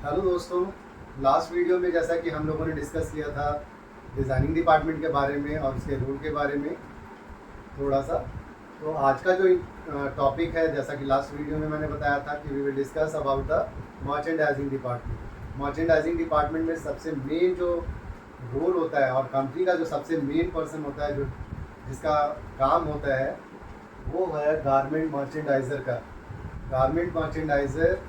Hello दोस्तों, last video में जैसा कि हम लोगों ने डिस्कस किया था डिज़ाइनिंग डिपार्टमेंट के बारे में और उसके रूल के बारे में थोड़ा सा। तो आज का जो टॉपिक है, जैसा कि लास्ट वीडियो में मैंने बताया था कि we will discuss about the merchandising department. Merchandising department में सबसे मेन जो रोल होता है और कंपनी का जो सबसे मेन पर्सन होता है, जो जिसका काम होता है, वो है गारमेंट मर्चेंडाइज़र का। गारमेंट मर्चेंडाइज़र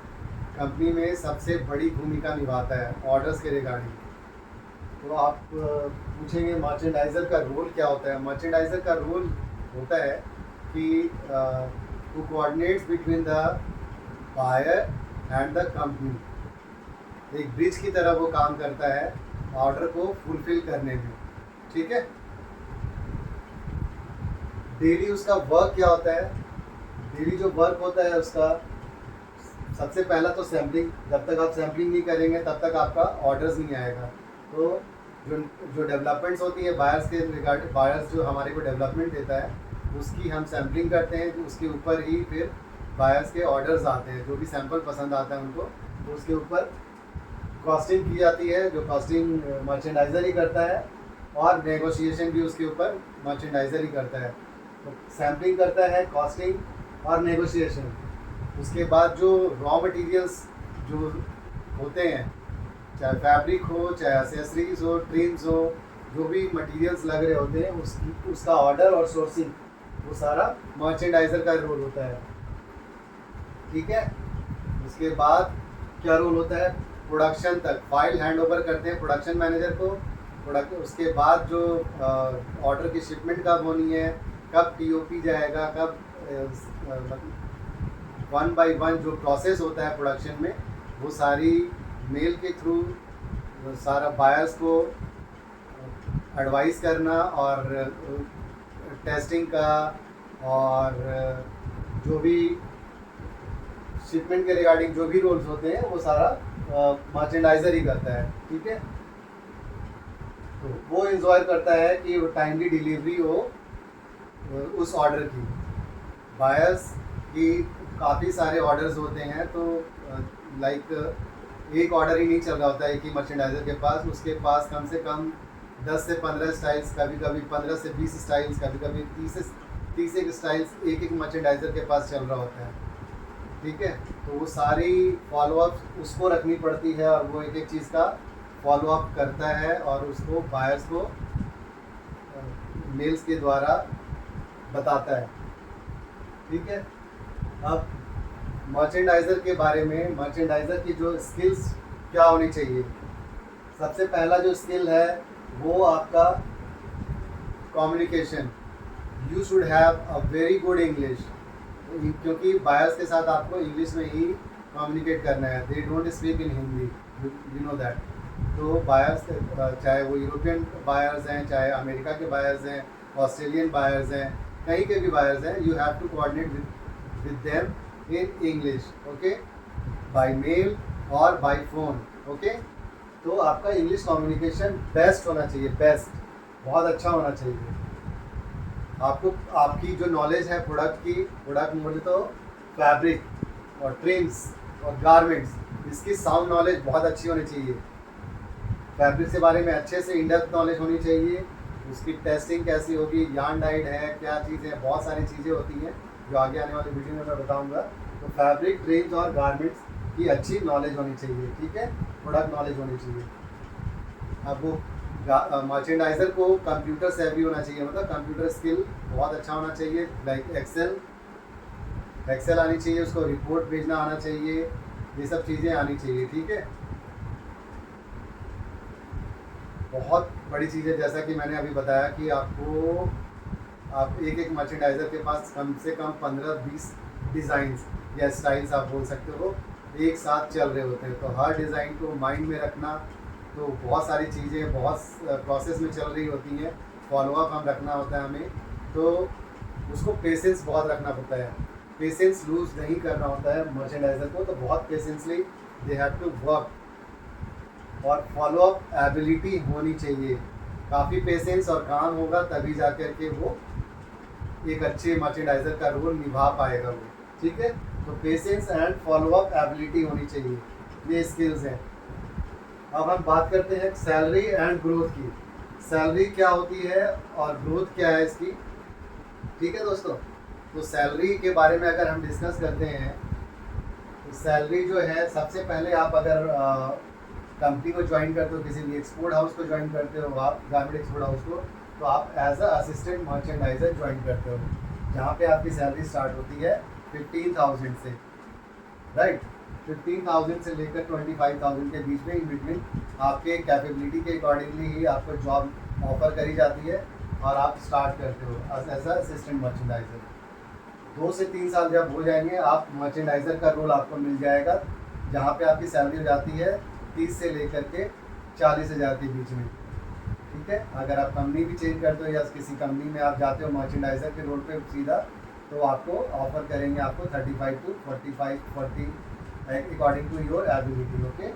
कंपनी में सबसे बड़ी भूमिका निभाता है ऑर्डर्स के रिगार्डिंग। तो आप पूछेंगे मर्चेंडाइज़र का रोल क्या होता है। मर्चेंडाइज़र का रोल होता है कि to coordinates between the buyer and the company. एक ब्रिज की तरह वो काम करता है ऑर्डर को फुलफिल करने में। ठीक है। डेली उसका वर्क क्या होता है? डेली जो वर्क होता है उसका, सबसे पहला तो सैम्पलिंग। जब तक आप सैम्पलिंग नहीं करेंगे तब तक आपका ऑर्डर्स नहीं आएगा। तो जो डेवलपमेंट्स होती है बायर्स के रिगार्डिंग, बायर्स जो हमारे को डेवलपमेंट देता है उसकी हम सैम्पलिंग करते हैं, तो उसके ऊपर ही फिर बायर्स के ऑर्डर्स आते हैं। जो भी सैम्पल पसंद आता है उनको, तो उसके ऊपर कॉस्टिंग की जाती है, जो कॉस्टिंग मर्चेंडाइज़र ही करता है, और नेगोशिएशन भी उसके ऊपर मर्चेंडाइज़र ही करता है। तो सैम्पलिंग करता है, कॉस्टिंग और नेगोशिएशन। उसके बाद जो रॉ मटेरियल्स जो होते हैं, चाहे फैब्रिक हो, चाहे एसेसरीज हो, ट्रिम्स हो, जो भी मटेरियल्स लग रहे होते हैं उसका ऑर्डर और सोर्सिंग, वो सारा मर्चेंडाइज़र का रोल होता है। ठीक है। उसके बाद क्या रोल होता है? प्रोडक्शन तक फाइल हैंड ओवर करते हैं प्रोडक्शन मैनेजर को। उसके बाद जो ऑर्डर की शिपमेंट कब होनी है, कब टीओपी जाएगा, कब वन बाय वन जो प्रोसेस होता है प्रोडक्शन में, वो सारी मेल के थ्रू सारा बायर्स को एडवाइस करना, और टेस्टिंग का, और जो भी शिपमेंट के रिगार्डिंग जो भी रोल्स होते हैं वो सारा मर्चेंडाइज़र ही करता है। ठीक है। तो वो इंश्योर करता है कि वो टाइमली डिलीवरी हो उस ऑर्डर की। बायर्स की काफ़ी सारे ऑर्डर्स होते हैं, तो लाइक एक ऑर्डर ही नहीं चल रहा होता है एक ही मर्चेंडाइज़र के पास। उसके पास कम से कम 10 से 15 स्टाइल्स, कभी कभी 15 से 20 स्टाइल्स, कभी कभी 30 एक स्टाइल्स एक एक मर्चेंडाइज़र के पास चल रहा होता है। ठीक है। तो वो सारी फॉलोअप उसको रखनी पड़ती है, और वो एक एक चीज़ का फॉलोअप करता है और उसको बायर्स को मेल्स के द्वारा बताता है। ठीक है। अब मर्चेंडाइज़र के बारे में, मर्चेंडाइज़र की जो स्किल्स क्या होनी चाहिए। सबसे पहला जो स्किल है वो आपका communication. You should have a very good English, क्योंकि बायर्स के साथ आपको इंग्लिश में ही कम्युनिकेट करना है। They don't speak in Hindi, you know that. तो बायर्स, चाहे वो यूरोपियन बायर्स हैं, चाहे अमेरिका के बायर्स हैं, ऑस्ट्रेलियन बायर्स हैं, कहीं के भी बायर्स हैं, you have to coordinate with them in English, okay, by mail और by phone, okay। तो आपका इंग्लिश कम्युनिकेशन बेस्ट होना चाहिए, बेस्ट, बहुत अच्छा होना चाहिए। आपको आपकी जो नॉलेज है प्रोडक्ट की, प्रोडक्ट बोले तो फैब्रिक और ट्रिम्स और गारमेंट्स, इसकी साउंड नॉलेज बहुत अच्छी होनी चाहिए। फैब्रिक के बारे में अच्छे से इन डेप्थ नॉलेज होनी चाहिए। उसकी टेस्टिंग कैसी होगी, यार्न डाइड है, क्या चीज़ें, बहुत सारी चीज़ें होती हैं जो आगे आने वाले वीडियो में मैं बताऊंगा। तो फैब्रिक, ट्रिम्स और गारमेंट्स की अच्छी नॉलेज होनी चाहिए। ठीक है। प्रोडक्ट नॉलेज होनी चाहिए। अब वो मर्चेंडाइज़र को कंप्यूटर सेवी होना चाहिए, मतलब कंप्यूटर स्किल बहुत अच्छा होना चाहिए। लाइक एक्सेल आनी चाहिए, उसको रिपोर्ट भेजना आना चाहिए, ये सब चीज़ें आनी चाहिए। ठीक है। बहुत बड़ी चीज़ है, जैसा कि मैंने अभी बताया कि आप एक एक मर्चेंडाइज़र के पास कम से कम 15-20 डिज़ाइंस या स्टाइल्स आप बोल सकते हो एक साथ चल रहे होते हैं। तो हर डिज़ाइन को माइंड में रखना, तो बहुत सारी चीज़ें बहुत प्रोसेस में चल रही होती हैं, फॉलोअप हम रखना होता है हमें। तो उसको पेशेंस बहुत रखना पड़ता है, पेशेंस लूज नहीं करना होता है मर्चेंडाइज़र को। तो बहुत patiently they have to work, और फॉलोअप एबिलिटी होनी चाहिए। काफ़ी पेशेंस और काम होगा तभी जा कर के वो एक अच्छे मर्चेंडाइज़र का रोल निभा पाएगा वो। ठीक है। तो पेशेंस एंड फॉलोअप एबिलिटी होनी चाहिए। ये स्किल्स हैं। अब हम बात करते हैं सैलरी एंड ग्रोथ की। सैलरी क्या होती है और ग्रोथ क्या है इसकी, ठीक है दोस्तों। तो सैलरी के बारे में अगर हम डिस्कस करते हैं, तो सैलरी जो है, सबसे पहले आप अगर कंपनी को ज्वाइन करते हो, किसी भी एक्सपोर्ट हाउस को ज्वाइन करते हो, आप गारमेंट एक्सपोर्ट हाउस को, तो आप as a assistant merchandiser join करते हो, जहाँ पे आपकी सैलरी स्टार्ट होती है 15,000 से, राइट। 15,000 से लेकर 25,000 के बीच में, इन बिटवीन आपके कैपेबिलिटी के अकॉर्डिंगली ही आपको जॉब ऑफर करी जाती है और आप स्टार्ट करते हो एज अ असिस्टेंट मर्चेंडाइजर। 2 से 3 साल जब हो जाएंगे, आप मर्चेंडाइजर का रोल आपको मिल जाएगा, जहाँ पे आपकी सैलरी हो जाती है 30 से लेकर के 40,000 के बीच में, ठीक है। अगर आप कंपनी भी चेंज करते हो या किसी कंपनी में आप जाते हो मर्चेंडाइजर के रोल पे सीधा, तो आपको ऑफर करेंगे आपको 35 to 45 40 according to your ability, okay.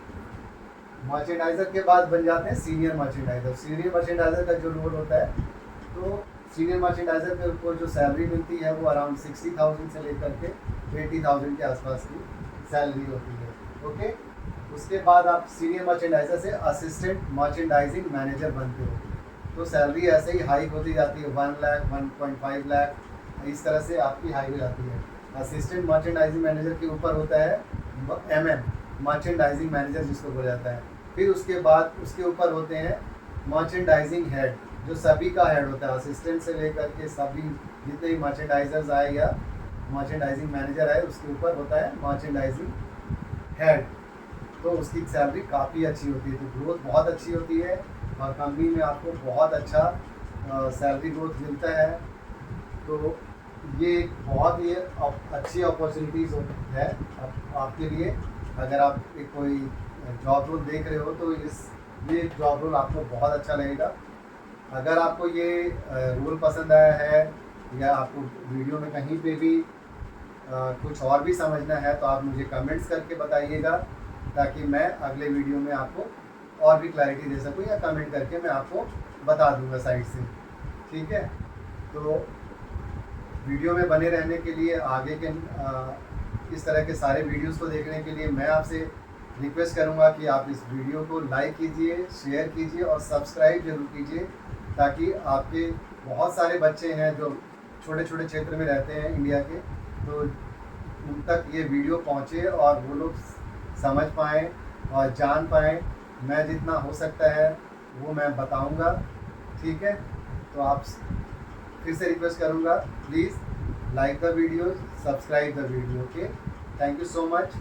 Merchandiser के बाद बन जाते हैं सीनियर मर्चेंडाइजर। सीनियर मर्चेंडाइजर का जो रोल होता है, तो सीनियर मर्चेंडाइजर के को जो सैलरी मिलती है वो अराउंड 60,000 से लेकर के 80,000 के आसपास की सैलरी होती है, ओके। उसके बाद आप सीनियर मर्चेंडाइजर से असिस्टेंट मर्चेंडाइजिंग मैनेजर बनते हो, तो सैलरी ऐसे ही हाइक होती जाती है, 1 लाख 1.5 लाख इस तरह से आपकी हाइक हो जाती है। असिस्टेंट मर्चेंडाइजिंग मैनेजर के ऊपर होता है मर्चेंडाइजिंग मैनेजर जिसको बोला जाता है। फिर उसके बाद उसके ऊपर होते हैं मर्चेंडाइजिंग हेड, जो सभी का हेड होता है, असिस्टेंट से लेकर के सभी जितने भी मर्चेंडाइजर्स आए या मर्चेंडाइजिंग मैनेजर आए, उसके ऊपर होता है मर्चेंडाइजिंग हेड। तो उसकी सैलरी काफ़ी अच्छी होती है, तो ग्रोथ बहुत अच्छी होती है और कंपनी में आपको बहुत अच्छा सैलरी ग्रोथ मिलता है। तो ये एक बहुत ही अच्छी अपॉर्चुनिटीज़ है आपके लिए। अगर आप एक कोई जॉब रोल देख रहे हो, तो ये जॉब रोल आपको बहुत अच्छा लगेगा। अगर आपको ये रोल पसंद आया है या आपको वीडियो में कहीं पे भी कुछ और भी समझना है, तो आप मुझे कमेंट्स करके बताइएगा, ताकि मैं अगले वीडियो में आपको और भी क्लैरिटी दे सकूँ, या कमेंट करके मैं आपको बता दूंगा साइड से, ठीक है। तो वीडियो में बने रहने के लिए, आगे के इस तरह के सारे वीडियोस को देखने के लिए मैं आपसे रिक्वेस्ट करूंगा कि आप इस वीडियो को लाइक कीजिए, शेयर कीजिए और सब्सक्राइब जरूर कीजिए, ताकि आपके बहुत सारे बच्चे हैं जो छोटे छोटे क्षेत्र में रहते हैं इंडिया के, तो उन तक ये वीडियो पहुंचे और वो लोग समझ पाएँ और जान पाएँ। मैं जितना हो सकता है वो मैं बताऊंगा, ठीक है। तो आप फिर से रिक्वेस्ट करूंगा, please like the video, subscribe the video, okay. Thank you so much.